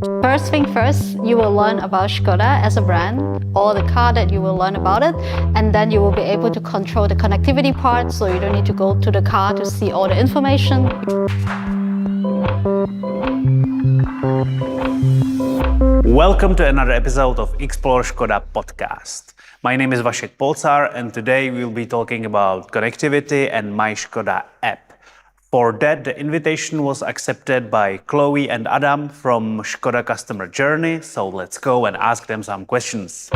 First thing first, you will learn about Škoda as a brand, or the car that you will learn about it, and then you will be able to control the connectivity part, so you don't need to go to the car to see all the information. Welcome to another episode of Explore Škoda podcast. My name is Vašek Polcar, and today we'll be talking about connectivity and MyŠkoda app. For that, the invitation was accepted by Chloe and Adam from Škoda Customer Journey, so let's go and ask them some questions.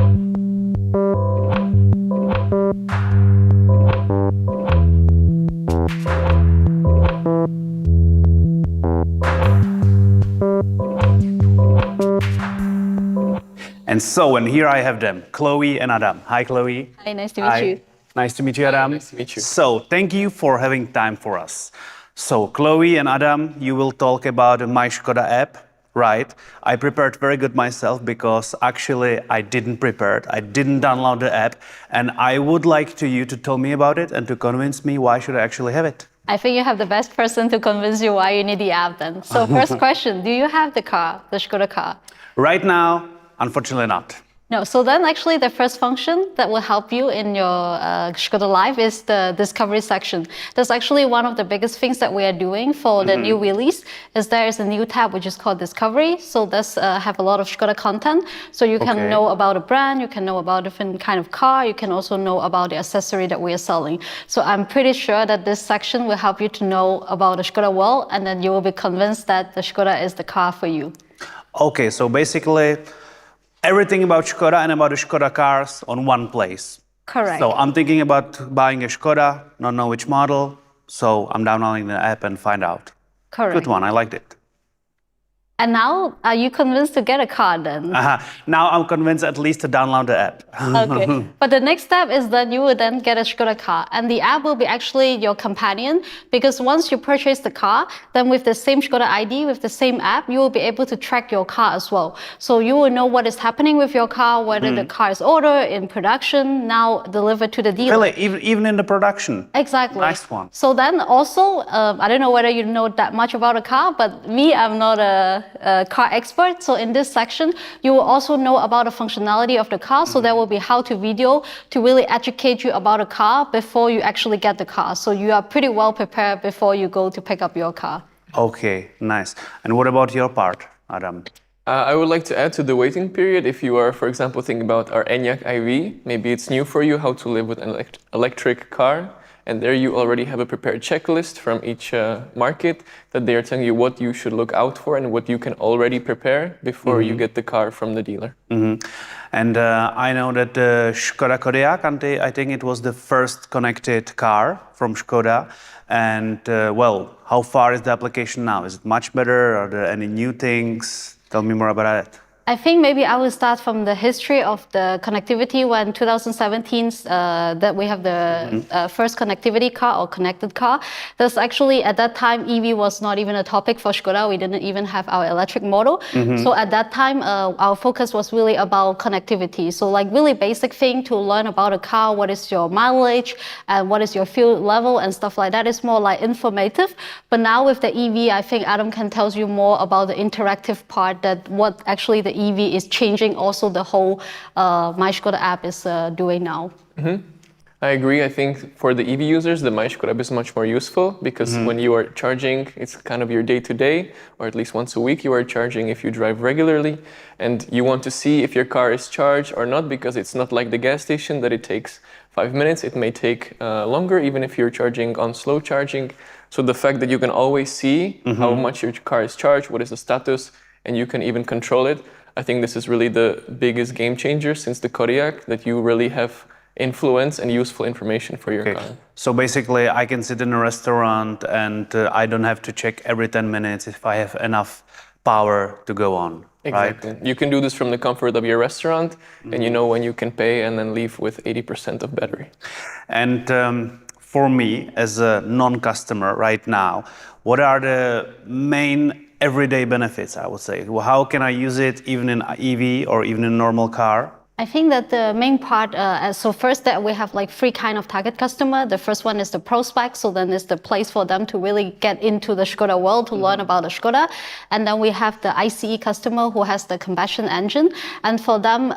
And here I have them, Chloe and Adam. Hi, Chloe. Hi, nice to meet you. Nice to meet you, Adam. Nice to meet you. So, thank you for having time for us. So, Chloe and Adam, you will talk about the MyŠkoda app, right? I prepared very good myself because actually I didn't prepare it. I didn't download the app, and I would like you to tell me about it and to convince me why should I actually have it. I think you have the best person to convince you why you need the app then. So first question, do you have the car, the Škoda car? Right now, unfortunately not. No, so then actually the first function that will help you in your Škoda Live is the discovery section. That's actually one of the biggest things that we are doing for the new release, is there is a new tab which is called Discovery. So this have a lot of Škoda content. So you can know about a brand, you can know about different kind of car, you can also know about the accessory that we are selling. So I'm pretty sure that this section will help you to know about the Škoda world, and then you will be convinced that the Škoda is the car for you. Okay, so basically, everything about Škoda and about the Škoda cars on one place. Correct. So I'm thinking about buying a Škoda, not know which model, so I'm downloading the app and find out. Correct. Good one, I liked it. And now, are you convinced to get a car then? Now I'm convinced at least to download the app. Okay, but the next step is that you will then get a Škoda car, and the app will be actually your companion, because once you purchase the car, then with the same Škoda ID, with the same app, you will be able to track your car as well. So you will know what is happening with your car, whether the car is ordered, in production, now delivered to the dealer. Really, even in the production? Exactly. Nice one. So then also, I don't know whether you know that much about a car, but me, I'm not a car expert. So in this section, you will also know about the functionality of the car. So there will be how-to video to really educate you about a car before you actually get the car. So you are pretty well prepared before you go to pick up your car. Okay, nice. And what about your part, Adam? I would like to add to the waiting period, if you are, for example, thinking about our Enyaq iV, maybe it's new for you how to live with an electric car. And there you already have a prepared checklist from each market that they are telling you what you should look out for and what you can already prepare before you get the car from the dealer. And I know that the Škoda Kodiaq, I think it was the first connected car from Škoda. And well, how far is the application now? Is it much better? Are there any new things? Tell me more about it. I think maybe I will start from the history of the connectivity when 2017 that we have the first connectivity car or connected car. That's actually at that time EV was not even a topic for Škoda. We didn't even have our electric model. So at that time our focus was really about connectivity. So like really basic thing to learn about a car, what is your mileage and what is your fuel level and stuff like that. Is more like informative. But now with the EV, I think Adam can tell you more about the interactive part, that what actually the EV is changing, also the whole MyŠkoda app is doing now. I agree. I think for the EV users, the MyŠkoda app is much more useful because when you are charging, it's kind of your day-to-day, or at least once a week you are charging if you drive regularly, and you want to see if your car is charged or not, because it's not like the gas station that it takes 5 minutes. It may take longer, even if you're charging on slow charging. So the fact that you can always see how much your car is charged, what is the status, and you can even control it, I think this is really the biggest game changer since the Kodiaq, that you really have influence and useful information for your car. So basically I can sit in a restaurant and I don't have to check every 10 minutes if I have enough power to go on. Exactly. Right? You can do this from the comfort of your restaurant and you know when you can pay and then leave with 80% of battery. And for me as a non-customer right now, what are the main everyday benefits, I would say? How can I use it even in EV or even in a normal car? I think that the main part, so first that we have like three kind of target customer. The first one is the prospect, so then it's the place for them to really get into the Škoda world to learn about the Škoda. And then we have the ICE customer who has the combustion engine. And for them,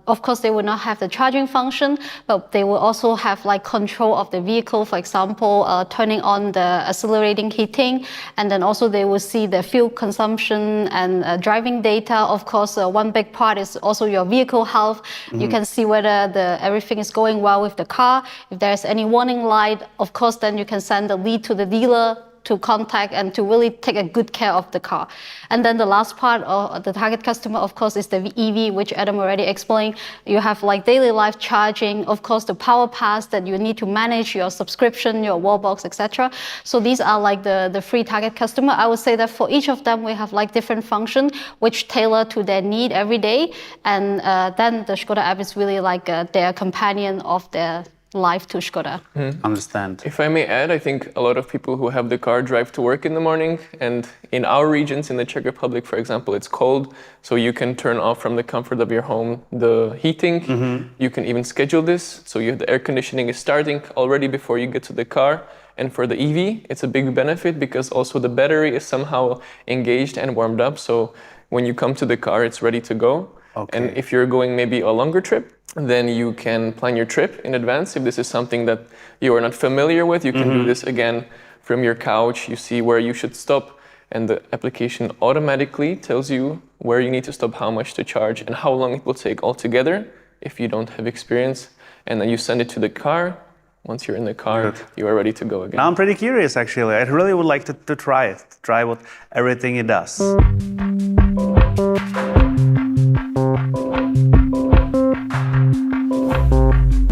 of course, they will not have the charging function, but they will also have like control of the vehicle, for example, turning on the accelerating heating. And then also they will see the fuel consumption and driving data. Of course, one big part is also your vehicle health. You can see whether everything is going well with the car. If there's any warning light, of course, then you can send a lead to the dealer to contact and to really take a good care of the car. And then the last part of the target customer, of course, is the EV, which Adam already explained. You have like daily life charging, of course, the power pass that you need to manage your subscription, your wallbox, etc. So these are like the free target customer. I would say that for each of them, we have like different function which tailor to their need every day. And then the Škoda app is really like their companion of their life to Škoda. Understand. If I may add, I think a lot of people who have the car drive to work in the morning, and in our regions, in the Czech Republic, for example, it's cold, so you can turn off from the comfort of your home the heating. You can even schedule this, so the air conditioning is starting already before you get to the car. And for the EV, it's a big benefit because also the battery is somehow engaged and warmed up, so when you come to the car, it's ready to go. Okay. And if you're going maybe a longer trip, then you can plan your trip in advance. If this is something that you are not familiar with, you can do this again from your couch. You see where you should stop, and the application automatically tells you where you need to stop, how much to charge, and how long it will take altogether if you don't have experience. And then you send it to the car. Once you're in the car, you are ready to go again. Now I'm pretty curious, actually. I really would like to try it, try what everything it does.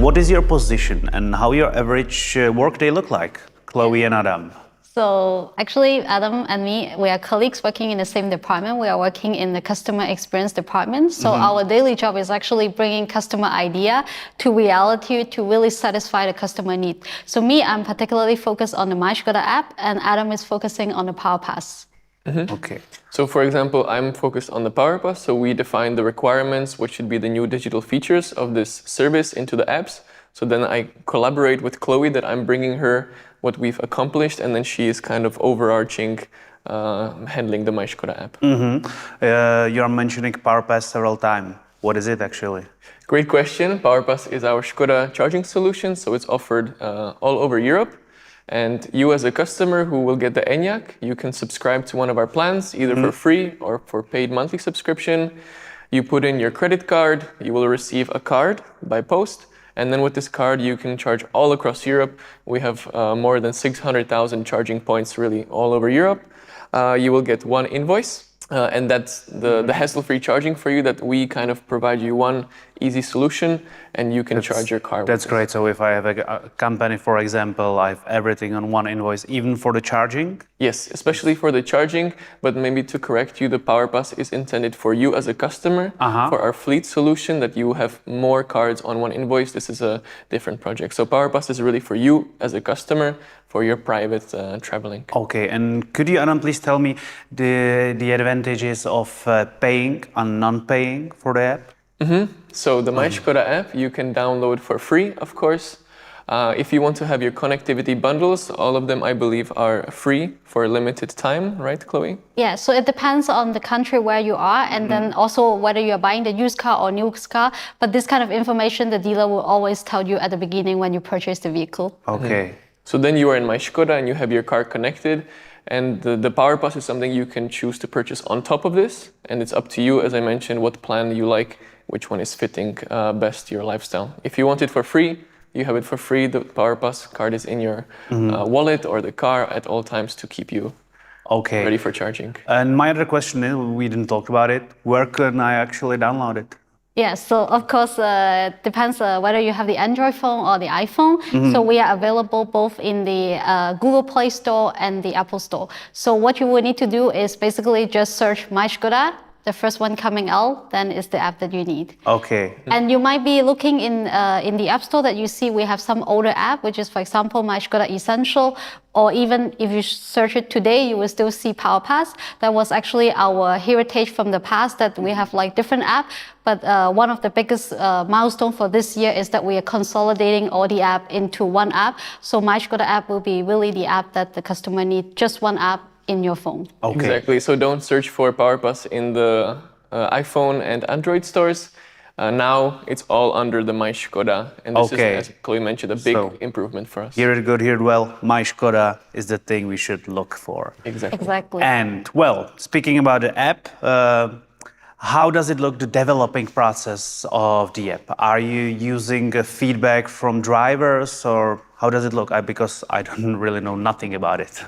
What is your position and how your average workday look like, Chloe and Adam? So actually, Adam and me, we are colleagues working in the same department. We are working in the customer experience department. So our daily job is actually bringing customer idea to reality to really satisfy the customer need. So me, I'm particularly focused on the MyŠkoda app, and Adam is focusing on the Power Pass. Okay. So for example, I'm focused on the Power Pass. So we define the requirements, what should be the new digital features of this service into the apps. So then I collaborate with Chloe that I'm bringing her what we've accomplished, and then she is kind of overarching, handling the MyŠkoda app. You're mentioning Power Pass several times. What is it actually? Great question. Power Pass is our Škoda charging solution, so it's offered all over Europe. And you as a customer who will get the ENIAC, you can subscribe to one of our plans, either for free or for paid monthly subscription. You put in your credit card, you will receive a card by post. And then with this card, you can charge all across Europe. We have more than 600,000 charging points really all over Europe. You will get one invoice, and that's the hassle-free charging for you, that we kind of provide you one easy solution, and you can charge your car. That's great. So if I have a company, for example, I have everything on one invoice, even for the charging? Yes, especially for the charging, but maybe to correct you, the Power Pass is intended for you as a customer. For our fleet solution, that you have more cards on one invoice, this is a different project. So Power Pass is really for you as a customer, for your private traveling. Okay, and could you, Adam, please tell me the advantages of paying and non-paying for the app? So the MyŠkoda app, you can download for free, of course. If you want to have your connectivity bundles, all of them, I believe, are free for a limited time, right, Chloe? Yeah, so it depends on the country where you are, and then also whether you're buying the used car or new car. But this kind of information, the dealer will always tell you at the beginning when you purchase the vehicle. Okay. So then you are in MyŠkoda and you have your car connected, and the Power Pass is something you can choose to purchase on top of this, and it's up to you, as I mentioned, what plan you like, which one is fitting best to your lifestyle. If you want it for free, you have it for free. The Power Pass card is in your wallet or the car at all times to keep you ready for charging. And my other question is, we didn't talk about it, where can I actually download it? Yeah, so of course, depends whether you have the Android phone or the iPhone. So we are available both in the Google Play Store and the Apple Store. So what you will need to do is basically just search MyŠkoda the first one coming out, then it's the app that you need. Okay. And you might be looking in the App Store that you see we have some older app, which is, for example, MyŠkoda Essential, or even if you search it today, you will still see PowerPass. That was actually our heritage from the past, that we have like different app. But one of the biggest milestone for this year is that we are consolidating all the app into one app. So MyŠkoda app will be really the app that the customer needs, just one app in your phone. Okay. Exactly. So don't search for PowerPass in the iPhone and Android stores. Now it's all under the MyŠkoda, and this is, as Chloe mentioned, a big improvement for us. Hear it good, hear it well. MyŠkoda is the thing we should look for. Exactly. And well, speaking about the app, how does it look, the developing process of the app? Are you using feedback from drivers, or how does it look? Because I don't really know nothing about it.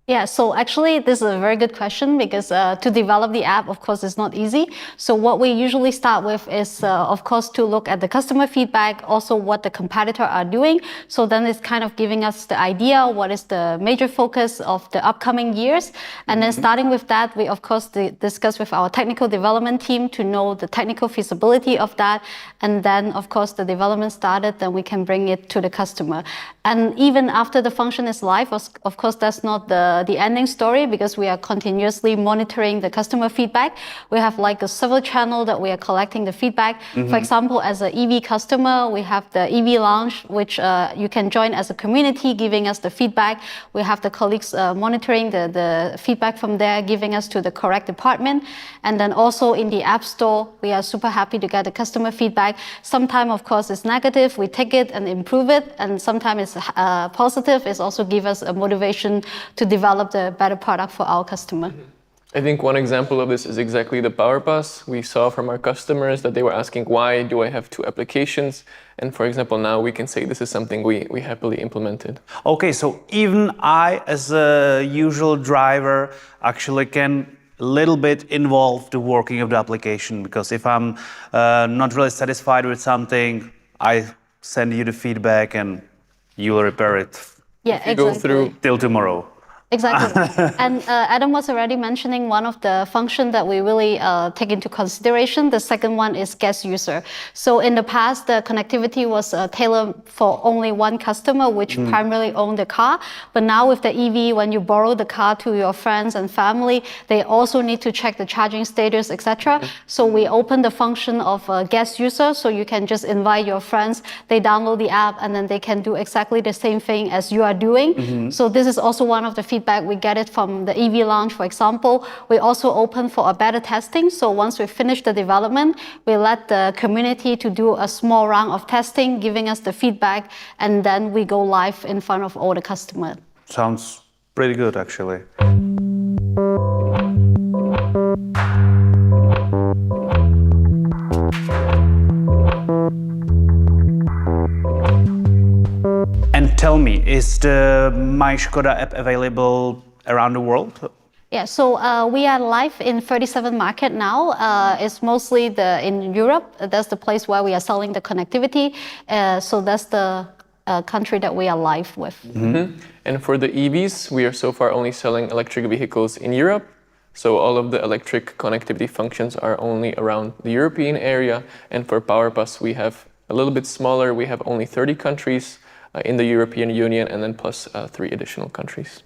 Yeah, so actually this is a very good question, because to develop the app, of course, is not easy. So what we usually start with is, of course, to look at the customer feedback, also what the competitor are doing. So then it's kind of giving us the idea, what is the major focus of the upcoming years. And then starting with that, we, of course, discuss with our technical development team to know the technical feasibility of that. And then, of course, the development started, then we can bring it to the customer. And even after the function is live, of course, that's not the ending story, because we are continuously monitoring the customer feedback. We have like a server channel that we are collecting the feedback. For example, as an EV customer, we have the EV Lounge, which you can join as a community, giving us the feedback. We have the colleagues monitoring the feedback from there, giving us to the correct department. And then also in the App Store, we are super happy to get the customer feedback. Sometimes, of course, it's negative. We take it and improve it. And sometimes it's positive. It's also give us a motivation to develop the better product for our customer. I think one example of this is exactly the PowerPass. We saw from our customers that they were asking, why do I have two applications? And for example, now we can say this is something we happily implemented. Okay, so even I, as a usual driver, actually can a little bit involve the working of the application, because if I'm not really satisfied with something, I send you the feedback and you will repair it. Yeah, exactly. Go through till tomorrow. Exactly. And Adam was already mentioning one of the functions that we really take into consideration. The second one is guest user. So in the past, the connectivity was tailored for only one customer, which primarily owned the car. But now with the EV, when you borrow the car to your friends and family, they also need to check the charging status, etc. So we open the function of guest user, so you can just invite your friends. They download the app, and then they can do exactly the same thing as you are doing. So this is also one of the feedback we get it from the EV Lounge, for example. We also open for a beta testing. So once we finish the development, we let the community to do a small round of testing, giving us the feedback, and then we go live in front of all the customers. Sounds pretty good, actually. And tell me, is the MyŠkoda app available around the world? Yeah, so we are live in 37 markets now. It's mostly in Europe. That's the place where we are selling the connectivity. So that's the country that we are live with. And for the EVs, we are so far only selling electric vehicles in Europe. So all of the electric connectivity functions are only around the European area. And for PowerPass, we have a little bit smaller. We have only 30 countries in the European Union, and then plus 3 additional countries.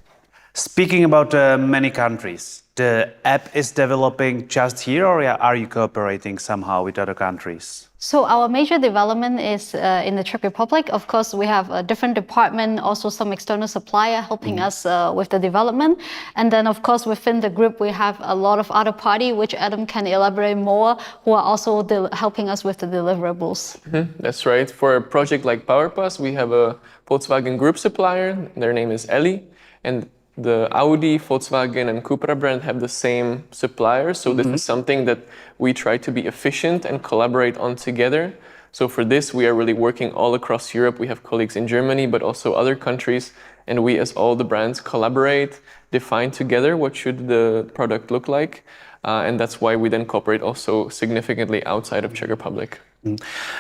Speaking about many countries, the app is developing just here, or are you cooperating somehow with other countries? So our major development is in the Czech Republic. Of course, we have a different department, also some external supplier helping us with the development. And then, of course, within the group, we have a lot of other parties, which Adam can elaborate more, who are also helping us with the deliverables. That's right. For a project like PowerPass, we have a Volkswagen group supplier. Their name is Ellie. And the Audi, Volkswagen, and Cupra brand have the same suppliers. So this is something that we try to be efficient and collaborate on together. So for this, we are really working all across Europe. We have colleagues in Germany, but also other countries. And we, as all the brands, collaborate, define together what should the product look like. And that's why we then cooperate also significantly outside of Czech Republic.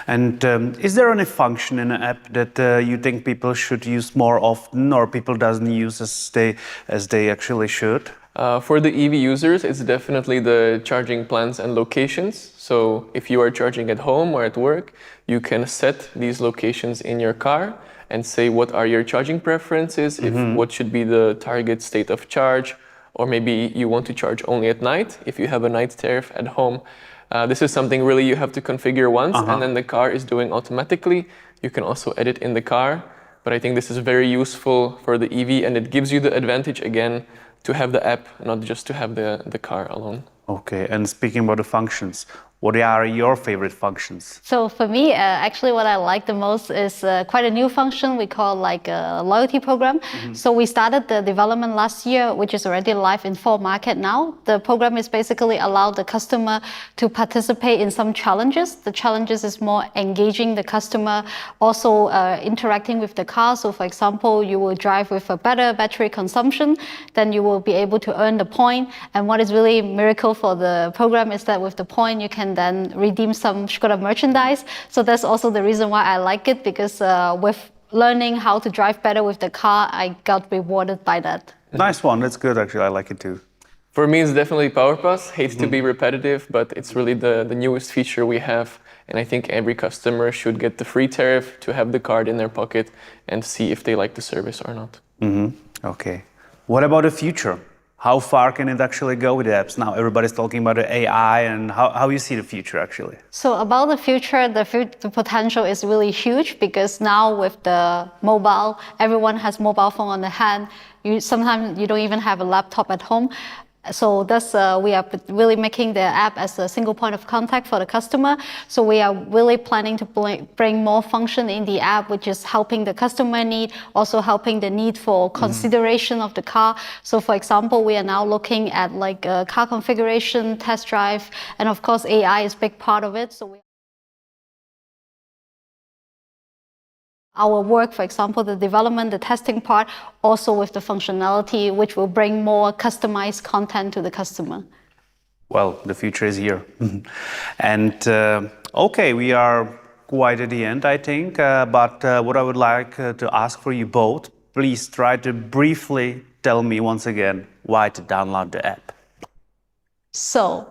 And is there any function in an app that you think people should use more often, or people doesn't use as they actually should? For the EV users, it's definitely the charging plans and locations. So if you are charging at home or at work, you can set these locations in your car and say what are your charging preferences, if what should be the target state of charge, or maybe you want to charge only at night if you have a night tariff at home. This is something really you have to configure once and then the car is doing automatically. You can also edit in the car, but I think this is very useful for the EV and it gives you the advantage again to have the app, not just to have the car alone. Okay, and speaking about the functions, what are your favorite functions? So for me, actually what I like the most is quite a new function we call like a loyalty program. So we started the development last year, which is already live in 4 markets now. The program is basically allow the customer to participate in some challenges. The challenges is more engaging the customer, also interacting with the car. So for example, you will drive with a better battery consumption, then you will be able to earn the point. And what is really a miracle for the program is that with the point, you can then redeem some Škoda merchandise. So that's also the reason why I like it, because with learning how to drive better with the car, I got rewarded by that. Nice one, that's good actually, I like it too. For me, it's definitely Power Pass. Hate to be repetitive, but it's really the newest feature we have. And I think every customer should get the free tariff to have the card in their pocket and see if they like the service or not. Okay. What about the future? How far can it actually go with the apps? Now everybody's talking about the AI and how you see the future actually. So about the future, the potential is really huge, because now with the mobile, everyone has mobile phone on the hand. Sometimes you don't even have a laptop at home. So that's we are really making the app as a single point of contact for the customer. So we are really planning to bring more function in the app, which is helping the customer need, also helping the need for consideration of the car. So for example, we are now looking at like car configuration, test drive, and of course AI is a big part of it. So our work, for example, the development, the testing part, also with the functionality, which will bring more customized content to the customer. Well, the future is here. And okay, we are quite at the end, I think. But what I would like to ask for you both, please try to briefly tell me once again why to download the app. So,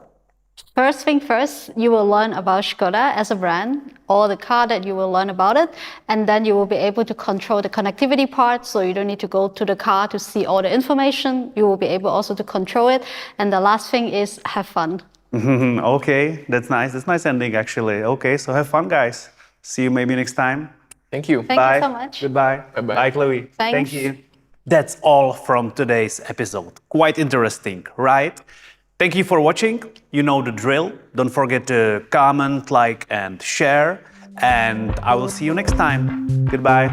first thing first, you will learn about Škoda as a brand, or the car that you will learn about it, and then you will be able to control the connectivity part, so you don't need to go to the car to see all the information. You will be able also to control it. And the last thing is have fun. Okay, that's nice. That's nice ending actually. Okay, so have fun, guys. See you maybe next time. Thank you. Thank you so much. Goodbye. Bye-bye. Bye, Chloe. Thanks. Thank you. That's all from today's episode. Quite interesting, right? Thank you for watching. You know the drill. Don't forget to comment, like, and share. And I will see you next time. Goodbye.